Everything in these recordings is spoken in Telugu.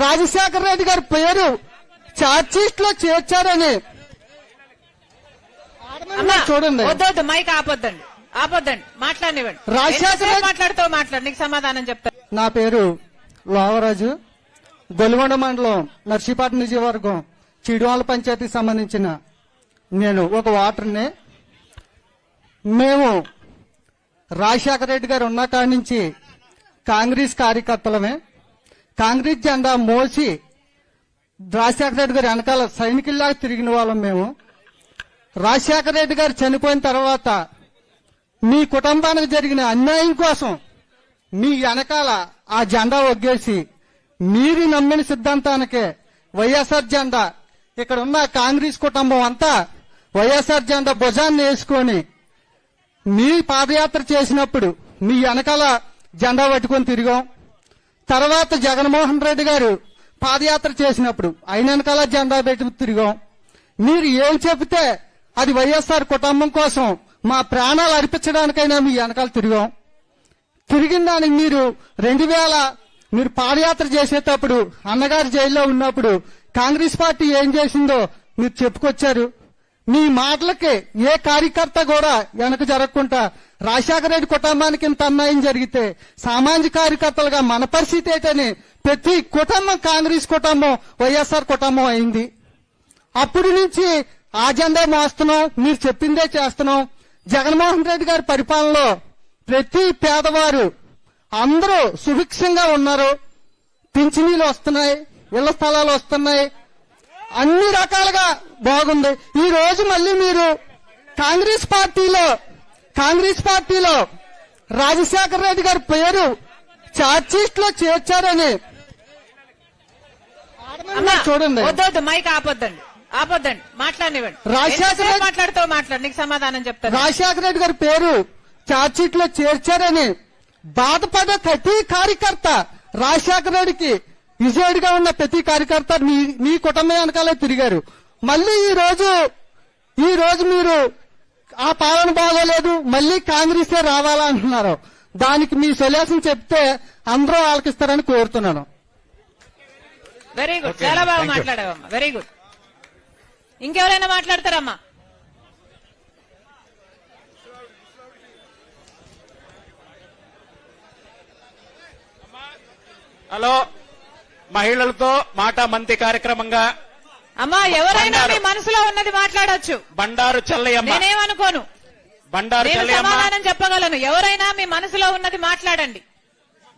రాజశేఖర రెడ్డి గారి పేరు ఛార్జ్షీట్ లో చేర్చారని చూడండి. వద్దొద్దు, మైక్ ఆపొద్దండి, ఆపొద్దండి, మాట్లాడినివ్వండి. రాజశేఖర మాట్లాడు, నీకు సమాధానం చెప్తా. నా పేరు లోవరాజు, గొలుగొండ మండలం, నర్సీపట్నం నియోజకవర్గం, చిడివాళ్ళ పంచాయతీకి సంబంధించిన నేను ఒక ఓటర్ని. మేము రాజశేఖర రెడ్డి గారు ఉన్న కాడి నుంచి కాంగ్రెస్ కార్యకర్తలమే. కాంగ్రెస్ జెండా మోసి రాజశేఖర రెడ్డి గారు వెనకాల సైనికుల్లాగా తిరిగిన వాళ్ళం మేము. రాజశేఖర రెడ్డి గారు చనిపోయిన తర్వాత మీ కుటుంబానికి జరిగిన అన్యాయం కోసం మీ వెనకాల ఆ జెండా ఒగ్గేసి మీరు నమ్మిన సిద్ధాంతానికే వైఎస్ఆర్ జెండా, ఇక్కడ ఉన్న కాంగ్రెస్ కుటుంబం అంతా వైఎస్ఆర్ జెండా భుజాన్ని వేసుకొని మీ పాదయాత్ర చేసినప్పుడు మీ వెనకాల జెండా పట్టుకొని తిరిగాం. తర్వాత జగన్మోహన్ రెడ్డి గారు పాదయాత్ర చేసినప్పుడు ఆయన వెనకాల జెండా పెట్టి తిరిగాం. మీరు ఏం చెబితే అది వైఎస్ఆర్ కుటుంబం కోసం మా ప్రాణాలు అర్పించడానికైనా మీ వెనకాల తిరిగాం. తిరిగిన దానికి మీరు 2000 మీరు పాదయాత్ర చేసేటప్పుడు అన్నగారు జైల్లో ఉన్నప్పుడు కాంగ్రెస్ పార్టీ ఏం చేసిందో మీరు చెప్పుకొచ్చారు. మీ మాటలకి ఏ కార్యకర్త కూడా వెనక జరగకుండా రాజశేఖర రెడ్డి కుటుంబానికి ఇంత అన్యాయం జరిగితే సామాజిక కార్యకర్తలుగా మన పరిస్థితి ఏంటని ప్రతి కుటుంబం కాంగ్రెస్ కుటుంబం వైఎస్ఆర్ కుటుంబం అయింది. అప్పటి నుంచి ఆ జెండా మోస్తున్నాం, మీరు చెప్పిందే చేస్తున్నాం. జగన్మోహన్ రెడ్డి గారి పరిపాలనలో ప్రతి పేదవారు అందరూ సుభిక్షంగా ఉన్నారు. పింఛనీలు వస్తున్నాయి, ఇళ్ల స్థలాలు వస్తున్నాయి, అన్ని రకాలుగా బాగుంది. ఈ రోజు మళ్ళీ మీరు కాంగ్రెస్ పార్టీలో రాజశేఖర రెడ్డి గారి పేరు ఛార్జ్షీట్ లో చేర్చారని చూడండి. వద్దొద్దు, మైక్ ఆపొద్దండి, మాట్లాడినివ్వండి. మాట్లాడు, నీకు సమాధానం చెప్తాను. రాజశేఖర రెడ్డి గారి పేరు ఛార్జ్షీట్ లో చేర్చారని బాధపడ్డ ప్రతి కార్యకర్త, రాజశేఖర రెడ్డికి విజయుడిగా ఉన్న ప్రతి కార్యకర్త మీ కుటుంబం వెనకాలే తిరిగారు. మళ్ళీ ఈ రోజు మీరు ఆ పాలన బాగోలేదు, మళ్ళీ కాంగ్రెసే రావాలా అంటున్నారు. దానికి మీ సొల్యూషన్ చెప్తే అందరూ ఆలకిస్తారని కోరుతున్నాను. వెరీ గుడ్, చాలా బాగా మాట్లాడావమ్మా, వెరీ గుడ్. ఇంకెవరైనా మాట్లాడతారమ్మా? హలో, మహిళలతో మాట మంతి కార్యక్రమంగా. అమ్మా, ఎవరైనా మీ మనసులో ఉన్నది మాట్లాడొచ్చు. బండారు చెల్లయ్యమ్మ, నేనేమనుకోను, బండారు చెల్లయ్యమ్మ సమాధానం చెప్పగలను. ఎవరైనా మీ మనసులో ఉన్నది మాట్లాడండి.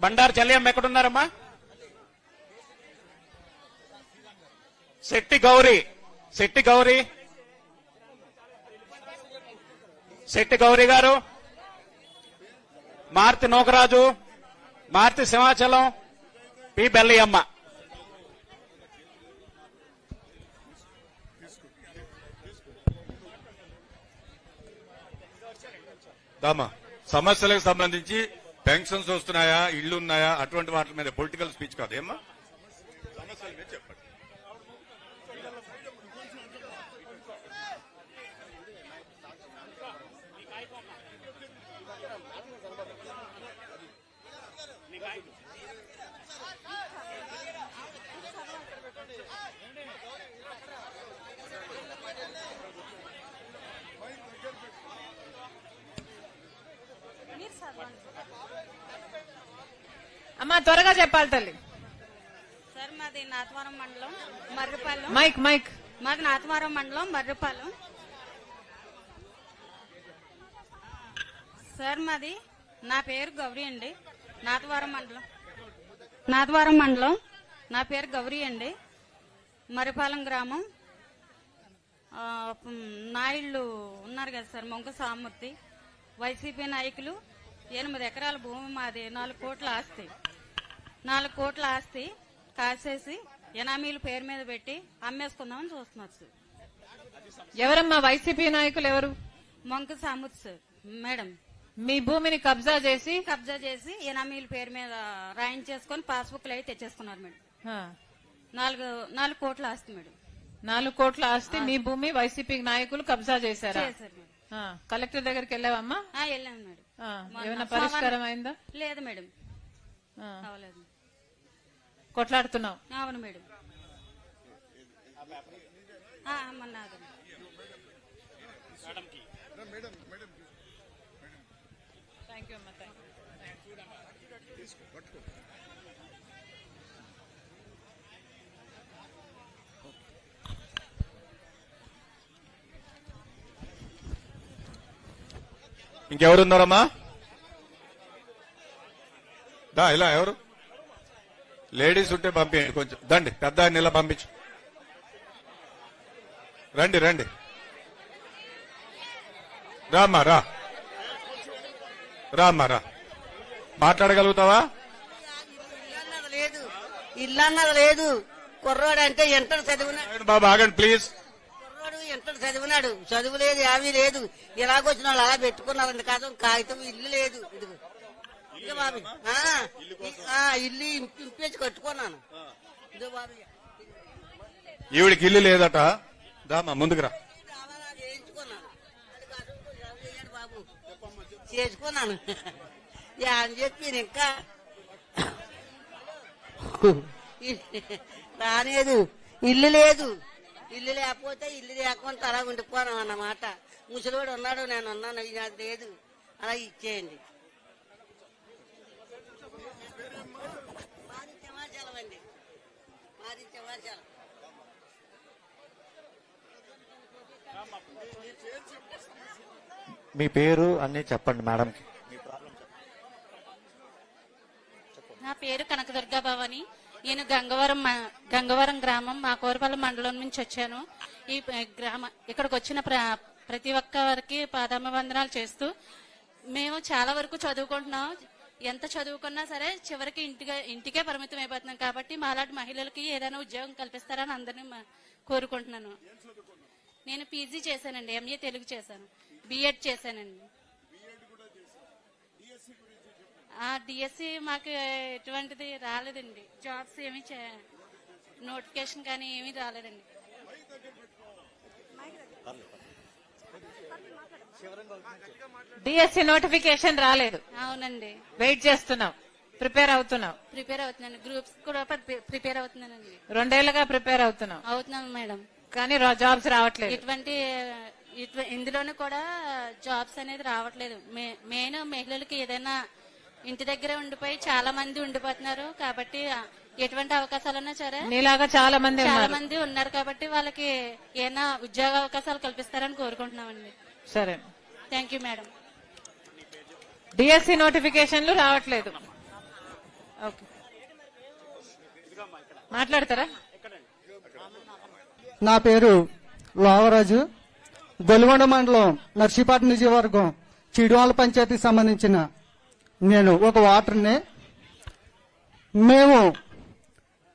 బండారు చెల్లయ్యమ్మ ఎక్కడున్నారమ్మా? శెట్టి గౌరీ గారు, మార్తి నూకరాజు, మార్తి సింహాచలం, పి బెల్లయ్యమ్మ. సమస్యలకు సంబంధించి పెన్షన్స్ వస్తున్నాయా, ఇళ్లు ఉన్నాయా, అటువంటి వాటి మీద పొలిటికల్ స్పీచ్ కాదు ఏమ్మా, సమస్యల మీద చెప్పండి. అమ్మా, త్వరగా చెప్పాలి తల్లి. సార్, మాది నాతవరం మండలం మర్రిపాలెం. మైక్. మాది నాతవరం మండలం మర్రిపాలెం. సార్, మాది నా పేరు గౌరీ అండి. నాతవరం మండలం నా పేరు గౌరీ అండి. మర్రిపాలెం గ్రామం. నాయుళ్ళు ఉన్నారు కదా సార్, మొంక సామూర్తి, వైసీపీ నాయకులు. 8 ఎకరాల భూమి మాది, 4 కోట్ల ఆస్తి. 4 కోట్ల ఆస్తి కాసేసి ఎనామీల పేరు మీద పెట్టి అమ్మేసుకుందామని చూస్తున్నారు సార్. ఎవరమ్మా వైసీపీ నాయకులు? ఎవరు? మొంక సామూర్తి సార్ మేడం. మీ భూమిని కబ్జా చేసి ఎనామీల పేరు మీద రాయించేసుకొని పాస్బుక్లు అయితే తెచ్చేసుకున్నారు మేడం. 4 కోట్ల ఆస్తి మేడం. 4 కోట్ల ఆస్తి మీ భూమి వైసీపీ నాయకులు కబ్జా చేశారా? కలెక్టర్ దగ్గరికి వెళ్ళావమ్మా? వెళ్ళాను మేడం. ఏమైనా పరిష్కారం అయిందా? లేదు మేడం, అవలేదు. కొట్లాడుతున్నావు. అవును మేడం. అమ్మన్నాదు. థ్యాంక్ యూ అమ్మా, థ్యాంక్ యూ. ఇంకెవరున్నారమ్మా? దా ఇలా ఎవరు లేడీస్ ఉంటే పంపించండి, కొంచెం దండి, పెద్ద ఆయన ఇలా పంపించు. రండి రండి, రామ్మా రా, రామ్మా రా. మాట్లాడగలుగుతావా? ఇల్లు అన్నది లేదు. కుర్రోడు అంటే ఎంటర్ చదివినాడు. బాబు ఆగండి ప్లీజ్. కుర్రోడు ఎంటర్ చదివినాడు, చదువు లేదు, ఏమీ లేదు. ఇలాగొచ్చిన వాళ్ళు అలా పెట్టుకున్నారండి. కాగితం ఇల్లు లేదు. ఇదిగో ఇదిగో బాబు, ఇల్లు ఇంపేసి కట్టుకున్నాను. ఇదిగో బాబు, ఈవిడికి ఇల్లు లేదట. దామా ముందుకు రా. చేయించుకున్నాను. అది కాదు, చేయండి బాబు, చేసుకున్నాను. అని చెప్పి ఇంకా రాలేదు. ఇల్లు లేదు. ఇల్లు లేకపోతే ఇల్లు లేకుండా అలా ఉండిపోను అన్నమాట. ముసలివాడు ఉన్నాడు, నేను ఉన్నాను, అది లేదు, అలా ఇచ్చేయండి. మాది సమాచారం అండి, మాది సమాచారం. మీ పేరు అన్ని చెప్పండి మేడంకి. నా పేరు కనకదుర్గా భవాని. నేను గంగవరం గ్రామం మాకోరపల్లి మండలం నుంచి వచ్చాను. ఈ ఇక్కడికి వచ్చిన ప్రతి ఒక్కరికి పాదాభివందనాలు చేస్తూ, మేము చాలా వరకు చదువుకుంటున్నాం. ఎంత చదువుకున్నా సరే చివరికి ఇంటికే పరిమితం అయిపోతున్నాం. కాబట్టి మాలాంటి మహిళలకి ఏదైనా ఉద్యోగం కల్పిస్తారని అందరినీ కోరుకుంటున్నాను. నేను పీజీ చేశానండి, ఎంఏ తెలుగు చేశాను, బిఎడ్ చేశానండి. డిఎస్సి మాకు ఎటువంటిది రాలేదండి. జాబ్స్ ఏమి నోటిఫికేషన్ కానీ ఏమీ రాలేదండి. డిఎస్సి నోటిఫికేషన్ రాలేదు. అవునండి. వెయిట్ చేస్తున్నావు, ప్రిపేర్ అవుతున్నావు. ప్రిపేర్ అవుతున్నాను, గ్రూప్స్ కూడా ప్రిపేర్ అవుతున్నానండి. 2 ఏళ్లుగా ప్రిపేర్ అవుతున్నావు. అవుతున్నాను మేడం. కానీ జాబ్స్ రావట్లేదు. ఇందులోనూ కూడా జాబ్స్ అనేది రావట్లేదు. మెయిన్ మహిళలకి ఏదైనా ఇంటి దగ్గరే ఉండిపోయి చాలా మంది ఉండిపోతున్నారు. కాబట్టి ఎటువంటి అవకాశాలన్నా సరే నీలాగా చాలా మంది ఉన్నారు. కాబట్టి వాళ్ళకి ఏమైనా ఉద్యోగ అవకాశాలు కల్పిస్తారని కోరుకుంటున్నామండి. సరే, థ్యాంక్ యూ మేడం. డిఎస్సి నోటిఫికేషన్లు రావట్లేదు. ఓకే, మాట్లాడతారా? నా పేరు లోవరాజు. గొలుగొండ మండలం నర్సీపట్నం నియోజకవర్గం చిడువాల పంచాయతీకి సంబంధించిన నేను ఒక వాటర్ని. మేము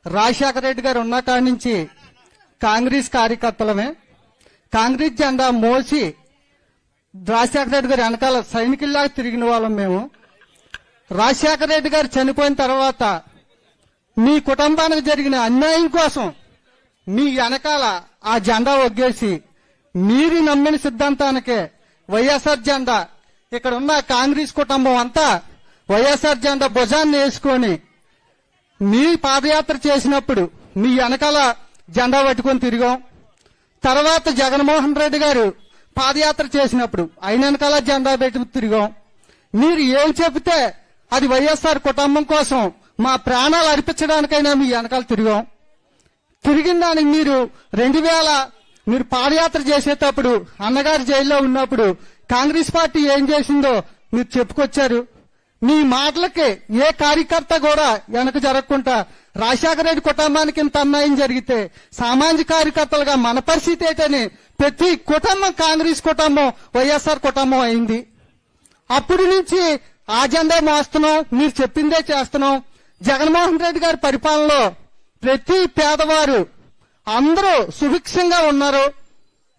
రాజశేఖర రెడ్డి గారు ఉన్న కాడి నుంచి కాంగ్రెస్ కార్యకర్తలమే. కాంగ్రెస్ జెండా మోసి రాజశేఖర రెడ్డి గారు వెనకాల సైనికుల్లాగా తిరిగిన వాళ్ళం మేము. రాజశేఖర రెడ్డి గారు చనిపోయిన తర్వాత మీ కుటుంబానికి జరిగిన అన్యాయం కోసం మీ వెనకాల ఆ జెండా ఒగ్గేసి మీరు నమ్మిన సిద్ధాంతానికే వైఎస్ఆర్ జెండా, ఇక్కడ ఉన్న కాంగ్రెస్ కుటుంబం అంతా వైఎస్ఆర్ జెండా భుజాన్ని వేసుకొని మీ పాదయాత్ర చేసినప్పుడు మీ వెనకాల జెండా పట్టుకొని తిరిగాం. తర్వాత జగన్మోహన్ రెడ్డి గారు పాదయాత్ర చేసినప్పుడు ఆయన వెనకాల జెండా పెట్టుకుని తిరిగాం. మీరు ఏం చెబితే అది వైఎస్ఆర్ కుటుంబం కోసం మా ప్రాణాలు అర్పించడానికైనా మీ వెనకాల తిరిగాం. తిరిగిన దానికి మీరు 2000 మీరు పాదయాత్ర చేసేటప్పుడు అన్నగారు జైల్లో ఉన్నప్పుడు కాంగ్రెస్ పార్టీ ఏం చేసిందో మీరు చెప్పుకొచ్చారు. మీ మాటలకి ఏ కార్యకర్త కూడా వెనక జరగకుండా రాజశేఖర రెడ్డి కుటుంబానికి ఇంత అన్యాయం జరిగితే సామాజిక కార్యకర్తలుగా మన పరిస్థితి ఏంటని ప్రతి కుటుంబం కాంగ్రెస్ కుటుంబం వైఎస్ఆర్ కుటుంబం అయింది. అప్పటి నుంచి ఆ జెండా మోస్తున్నాం, మీరు చెప్పిందే చేస్తున్నాం. జగన్మోహన్ రెడ్డి గారి పరిపాలనలో ప్రతి పేదవారు అందరూ సుభిక్షంగా ఉన్నారు.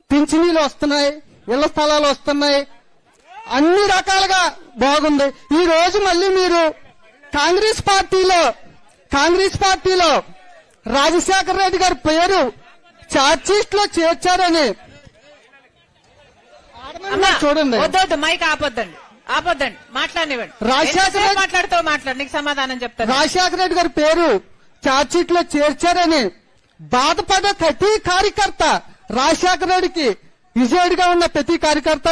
పింఛనీలు వస్తున్నాయి, ఇళ్ల స్థలాలు వస్తున్నాయి, అన్ని రకాలుగా బాగుంది. ఈ రోజు మళ్ళీ మీరు కాంగ్రెస్ పార్టీలో రాజశేఖర రెడ్డి గారి పేరు ఛార్జ్షీట్ లో చేర్చారని చూడండి. వద్దొద్దు, మైక్ ఆపొద్దండి, మాట్లాడినివ్వండి. రాజశేఖర రెడ్డి మాట్లాడుతూ నీకు సమాధానం చెప్తాను. రాజశేఖర రెడ్డి గారి పేరు ఛార్జ్షీట్ లో చేర్చారని బాధపడ్డ ప్రతి కార్యకర్త, రాజశేఖర రెడ్డికి విజయుడిగా ఉన్న ప్రతి కార్యకర్త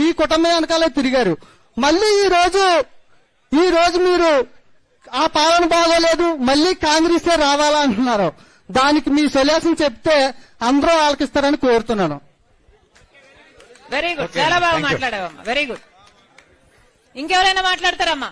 మీ కుటుంబం వెనకాలే తిరిగారు. మళ్ళీ ఈ రోజు మీరు ఆ పాలన బాగోలేదు, మళ్ళీ కాంగ్రెసే రావాలా అంటున్నారు. దానికి మీ సొల్యూషన్ చెప్తే అందరూ ఆలకిస్తారని కోరుతున్నాను. వెరీ గుడ్, చాలా బాగా మాట్లాడావమ్మా, వెరీ గుడ్. ఇంకెవరైనా మాట్లాడతారమ్మా?